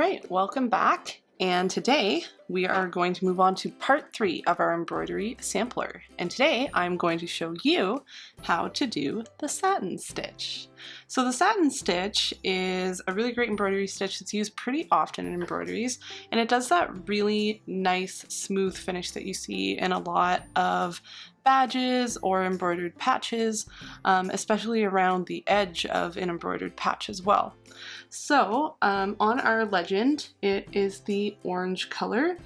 right, welcome back. And today we are going to move on to part 3 of our embroidery sampler. And today I'm going to show you how to do the satin stitch. So the satin stitch is a really great embroidery stitch that's used pretty often in embroideries, and it does that really nice smooth finish that you see in a lot of badges or embroidered patches, especially around the edge of an embroidered patch as well. So on our legend, it is the orange color,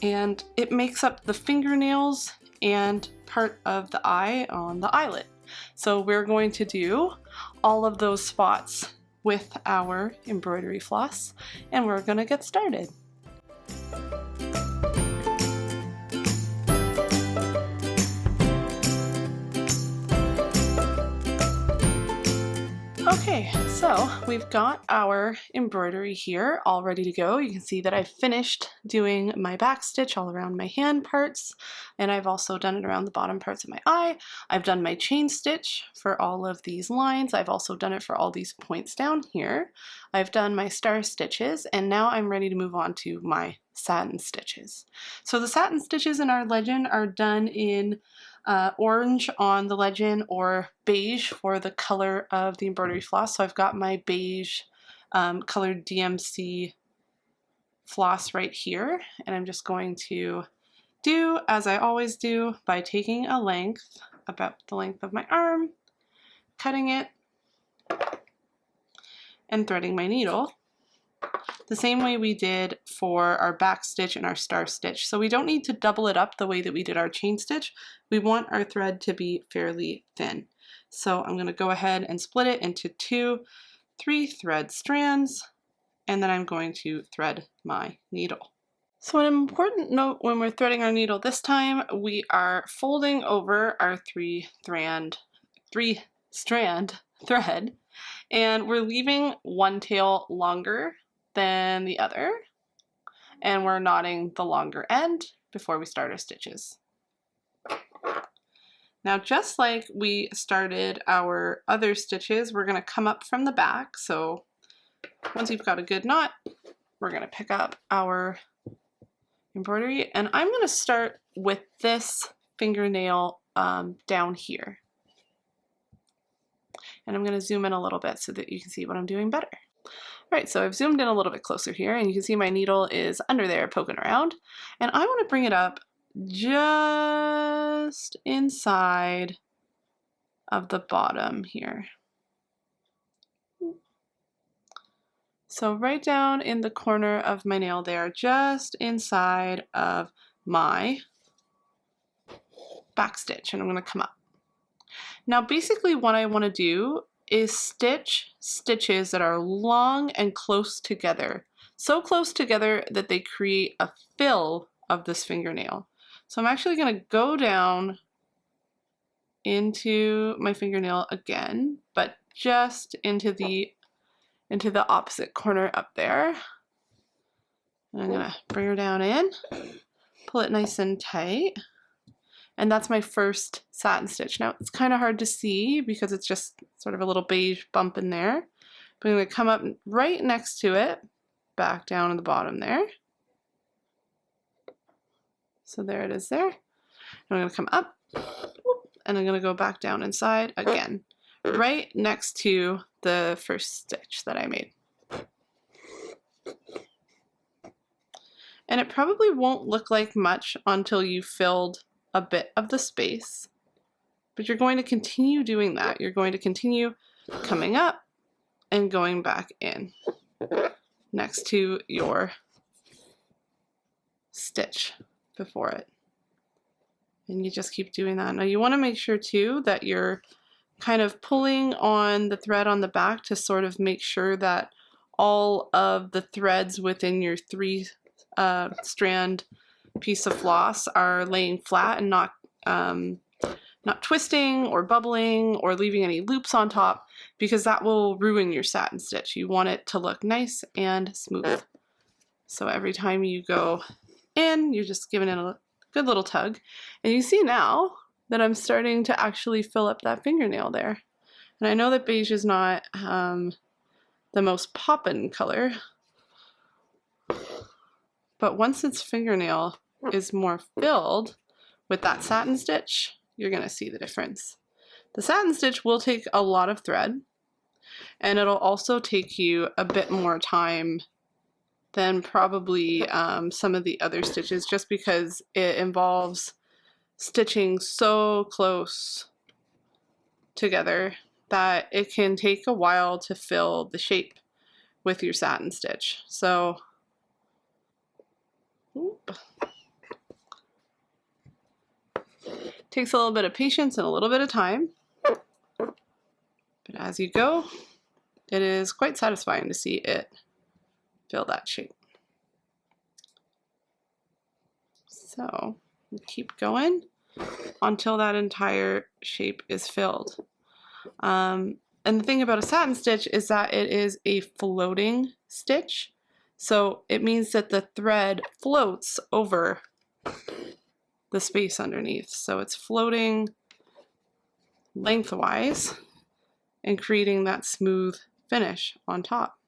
and it makes up the fingernails and part of the eye on the eyelid. So we're going to do all of those spots with our embroidery floss, and we're going to get started. Okay, so we've got our embroidery here all ready to go. You can see that I've finished doing my back stitch all around my hand parts, and I've also done it around the bottom parts of my eye. I've done my chain stitch for all of these lines. I've also done it for all these points down here. I've done my star stitches, and now I'm ready to move on to my satin stitches. So the satin stitches in our legend are done in orange on the legend or beige for the color of the embroidery floss. So I've got my beige colored DMC floss right here, and I'm just going to do as I always do by taking a length about the length of my arm, cutting it, and threading my needle the same way we did for our back stitch and our star stitch. So we don't need to double it up the way that we did our chain stitch. We want our thread to be fairly thin. So I'm going to go ahead and split it into 2 3-thread strands, and then I'm going to thread my needle. So an important note when we're threading our needle this time, we are folding over our 3-strand thread, and we're leaving one tail longer than the other, and we're knotting the longer end before we start our stitches. Now, just like we started our other stitches, we're going to come up from the back. So once you've got a good knot, we're going to pick up our embroidery, and I'm going to start with this fingernail down here. And I'm going to zoom in a little bit so that you can see what I'm doing better. All right, so I've zoomed in a little bit closer here, and you can see my needle is under there poking around, and I want to bring it up just inside of the bottom here. So right down in the corner of my nail there, just inside of my back stitch, and I'm going to come up. Now basically what I want to do is stitch stitches that are long and close together. So close together that they create a fill of this fingernail. So I'm actually going to go down into my fingernail again, but just into the opposite corner up there. And I'm going to bring her down in, pull it nice and tight. And that's my first satin stitch. Now it's kind of hard to see because it's just sort of a little beige bump in there. But I'm going to come up right next to it, back down at the bottom there. So there it is there. And I'm going to come up, and I'm going to go back down inside again, right next to the first stitch that I made. And it probably won't look like much until you filled a bit of the space, but you're going to continue doing that. You're going to continue coming up and going back in next to your stitch before it. And you just keep doing that. Now you want to make sure too that you're kind of pulling on the thread on the back to sort of make sure that all of the threads within your 3-strand piece of floss are laying flat and not twisting or bubbling or leaving any loops on top, because that will ruin your satin stitch. You want it to look nice and smooth. So every time you go in, you're just giving it a good little tug, and you see now that I'm starting to actually fill up that fingernail there. And I know that beige is not the most poppin' color, But once its fingernail is more filled with that satin stitch, you're going to see the difference. The satin stitch will take a lot of thread, and it'll also take you a bit more time than probably some of the other stitches, just because it involves stitching so close together that it can take a while to fill the shape with your satin stitch. So takes a little bit of patience and a little bit of time, but as you go, it is quite satisfying to see it fill that shape. So we keep going until that entire shape is filled. And the thing about a satin stitch is that it is a floating stitch. So it means that the thread floats over the space underneath. So it's floating lengthwise and creating that smooth finish on top.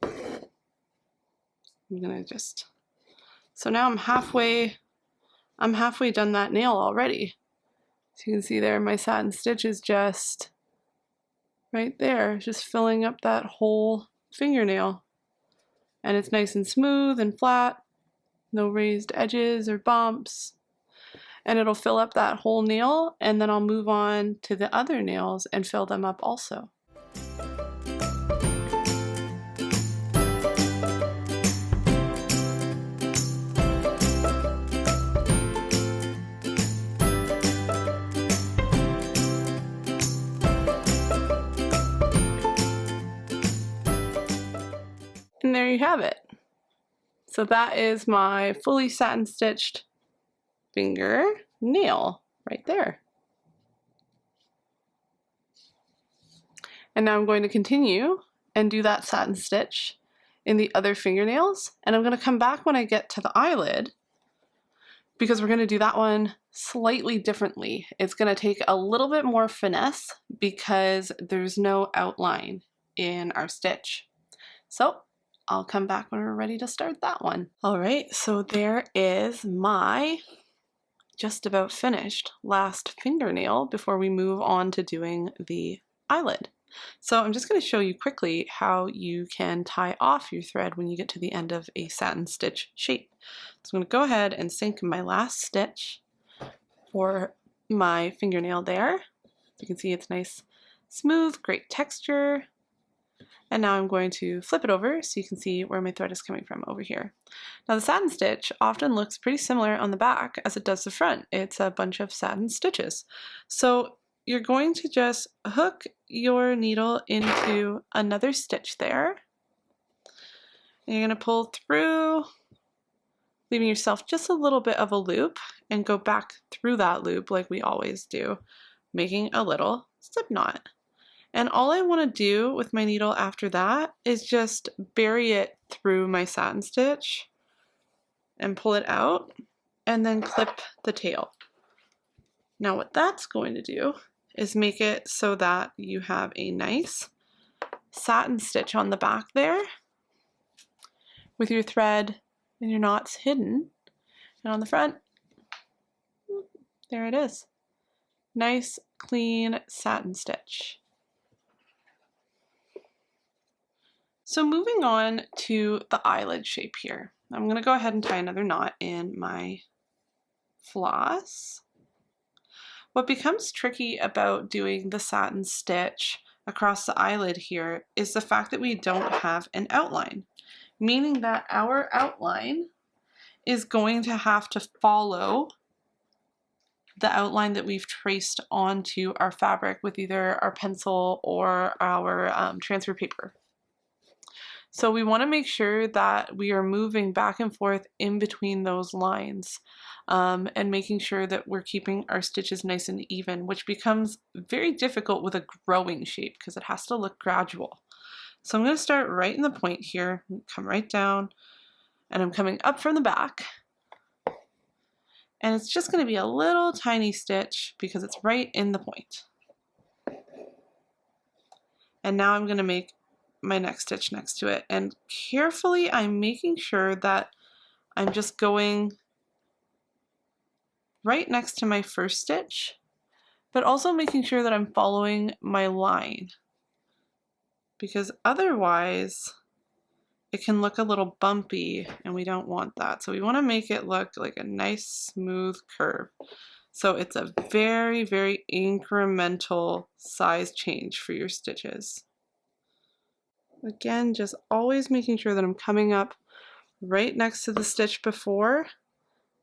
I'm gonna just, so now I'm halfway done that nail already. So you can see there my satin stitch is just right there, just filling up that whole fingernail. And it's nice and smooth and flat, no raised edges or bumps. And it'll fill up that whole nail, and then I'll move on to the other nails and fill them up also. And there you have it. So that is my fully satin stitched finger nail right there. And now I'm going to continue and do that satin stitch in the other fingernails, and I'm going to come back when I get to the eyelid, because we're going to do that one slightly differently. It's going to take a little bit more finesse because there's no outline in our stitch. So I'll come back when we're ready to start that one. All right, so there is my just about finished last fingernail before we move on to doing the eyelid. So I'm just going to show you quickly how you can tie off your thread when you get to the end of a satin stitch shape. So I'm going to go ahead and sink my last stitch for my fingernail there. You can see it's nice, smooth, great texture. And now I'm going to flip it over so you can see where my thread is coming from over here. Now the satin stitch often looks pretty similar on the back as it does the front. It's a bunch of satin stitches. So you're going to just hook your needle into another stitch there. And you're going to pull through, leaving yourself just a little bit of a loop, and go back through that loop like we always do, making a little slip knot. And all I want to do with my needle after that is just bury it through my satin stitch and pull it out, and then clip the tail. Now what that's going to do is make it so that you have a nice satin stitch on the back there with your thread and your knots hidden, and on the front, there it is. Nice, clean satin stitch. So moving on to the eyelid shape here, I'm going to go ahead and tie another knot in my floss. What becomes tricky about doing the satin stitch across the eyelid here is the fact that we don't have an outline, meaning that our outline is going to have to follow the outline that we've traced onto our fabric with either our pencil or our transfer paper. So we want to make sure that we are moving back and forth in between those lines and making sure that we're keeping our stitches nice and even, which becomes very difficult with a growing shape because it has to look gradual. So I'm going to start right in the point here, come right down, and I'm coming up from the back. And it's just going to be a little tiny stitch because it's right in the point. And now I'm going to make my next stitch next to it, and carefully I'm making sure that I'm just going right next to my first stitch, but also making sure that I'm following my line, because otherwise it can look a little bumpy and we don't want that. So we want to make it look like a nice smooth curve. So it's a very, very incremental size change for your stitches. Again, just always making sure that I'm coming up right next to the stitch before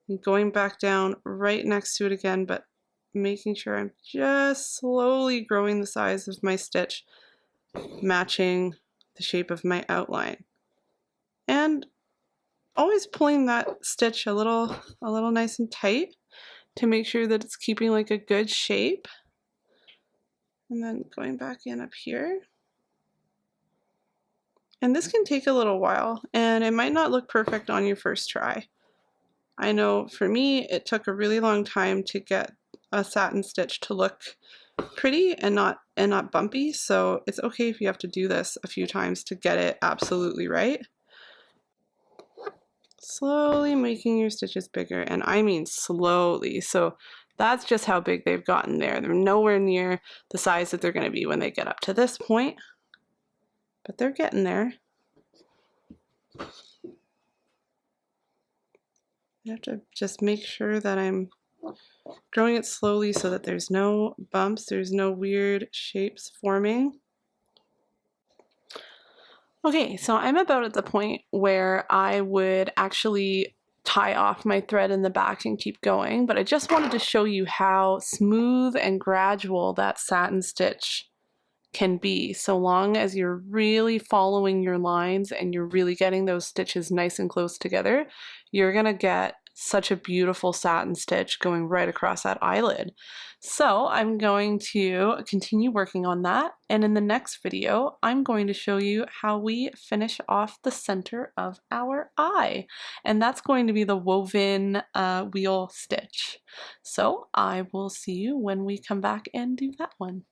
and going back down right next to it again, but making sure I'm just slowly growing the size of my stitch, matching the shape of my outline. And always pulling that stitch a little nice and tight to make sure that it's keeping like a good shape. And then going back in up here. And this can take a little while, and it might not look perfect on your first try. I know for me, it took a really long time to get a satin stitch to look pretty and not bumpy, so it's okay if you have to do this a few times to get it absolutely right. Slowly making your stitches bigger, and I mean slowly. So that's just how big they've gotten there. They're nowhere near the size that they're going to be when they get up to this point, but they're getting there. You have to just make sure that I'm growing it slowly so that there's no bumps, there's no weird shapes forming. Okay, so I'm about at the point where I would actually tie off my thread in the back and keep going, but I just wanted to show you how smooth and gradual that satin stitch can be, so long as you're really following your lines and you're really getting those stitches nice and close together. You're gonna get such a beautiful satin stitch going right across that eyelid. So I'm going to continue working on that, and in the next video I'm going to show you how we finish off the center of our eye, and that's going to be the woven wheel stitch. So I will see you when we come back and do that one.